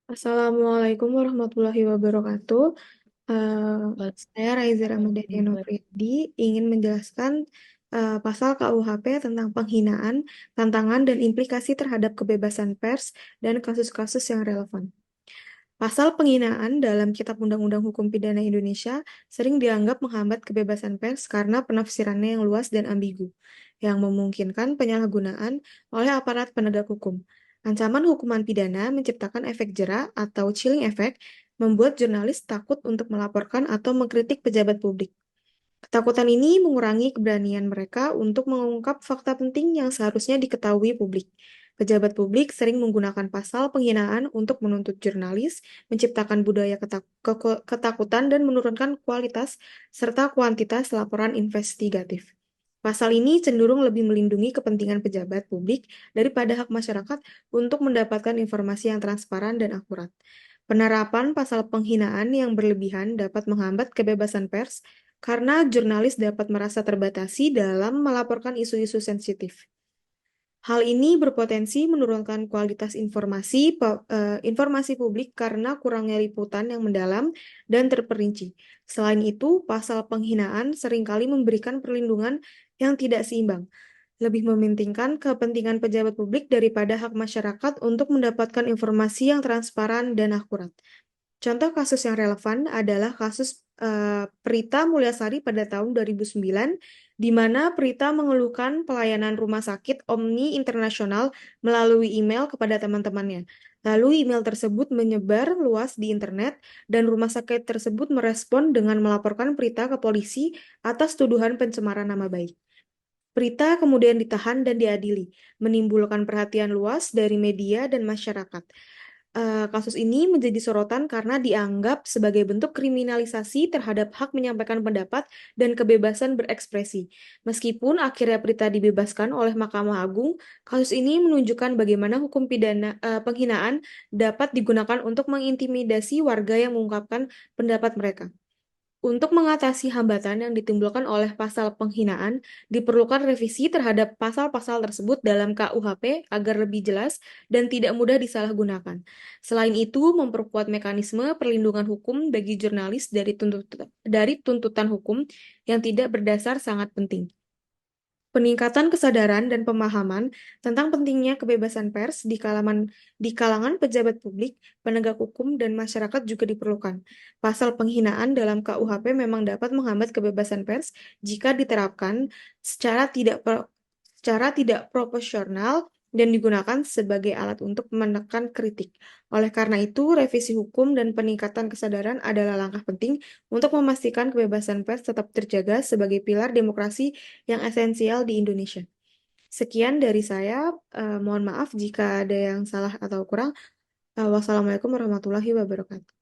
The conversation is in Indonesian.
Assalamualaikum warahmatullahi wabarakatuh. Saya Raiza Ramadhani Waalaikumsalam. Nofriadi ingin menjelaskan pasal KUHP tentang penghinaan, tantangan, dan implikasi terhadap kebebasan pers dan kasus-kasus yang relevan. Pasal penghinaan dalam Kitab Undang-Undang Hukum Pidana Indonesia sering dianggap menghambat kebebasan pers karena penafsirannya yang luas dan ambigu, yang memungkinkan penyalahgunaan oleh aparat penegak hukum. Ancaman hukuman pidana menciptakan efek jera atau chilling effect, membuat jurnalis takut untuk melaporkan atau mengkritik pejabat publik. Ketakutan ini mengurangi keberanian mereka untuk mengungkap fakta penting yang seharusnya diketahui publik. Pejabat publik sering menggunakan pasal penghinaan untuk menuntut jurnalis, menciptakan budaya ketakutan, dan menurunkan kualitas serta kuantitas laporan investigatif. Pasal ini cenderung lebih melindungi kepentingan pejabat publik daripada hak masyarakat untuk mendapatkan informasi yang transparan dan akurat. Penerapan pasal penghinaan yang berlebihan dapat menghambat kebebasan pers karena jurnalis dapat merasa terbatasi dalam melaporkan isu-isu sensitif. Hal ini berpotensi menurunkan kualitas informasi publik karena kurangnya liputan yang mendalam dan terperinci. Selain itu, pasal penghinaan seringkali memberikan perlindungan yang tidak seimbang, lebih mementingkan kepentingan pejabat publik daripada hak masyarakat untuk mendapatkan informasi yang transparan dan akurat. Contoh kasus yang relevan adalah kasus Prita Mulyasari pada tahun 2009, di mana Prita mengeluhkan pelayanan rumah sakit Omni Internasional melalui email kepada teman-temannya. Lalu email tersebut menyebar luas di internet, dan rumah sakit tersebut merespon dengan melaporkan Prita ke polisi atas tuduhan pencemaran nama baik. Prita kemudian ditahan dan diadili, menimbulkan perhatian luas dari media dan masyarakat. Kasus ini menjadi sorotan karena dianggap sebagai bentuk kriminalisasi terhadap hak menyampaikan pendapat dan kebebasan berekspresi. Meskipun akhirnya Prita dibebaskan oleh Mahkamah Agung, kasus ini menunjukkan bagaimana hukum pidana penghinaan dapat digunakan untuk mengintimidasi warga yang mengungkapkan pendapat mereka. Untuk mengatasi hambatan yang ditimbulkan oleh pasal penghinaan, diperlukan revisi terhadap pasal-pasal tersebut dalam KUHP agar lebih jelas dan tidak mudah disalahgunakan. Selain itu, memperkuat mekanisme perlindungan hukum bagi jurnalis dari tuntutan hukum yang tidak berdasar sangat penting. Peningkatan kesadaran dan pemahaman tentang pentingnya kebebasan pers di kalangan pejabat publik, penegak hukum, dan masyarakat juga diperlukan. Pasal penghinaan dalam KUHP memang dapat menghambat kebebasan pers jika diterapkan secara tidak proporsional dan digunakan sebagai alat untuk menekan kritik. Oleh karena itu, revisi hukum dan peningkatan kesadaran adalah langkah penting untuk memastikan kebebasan pers tetap terjaga sebagai pilar demokrasi yang esensial di Indonesia. Sekian dari saya. Mohon maaf jika ada yang salah atau kurang. Wassalamualaikum warahmatullahi wabarakatuh.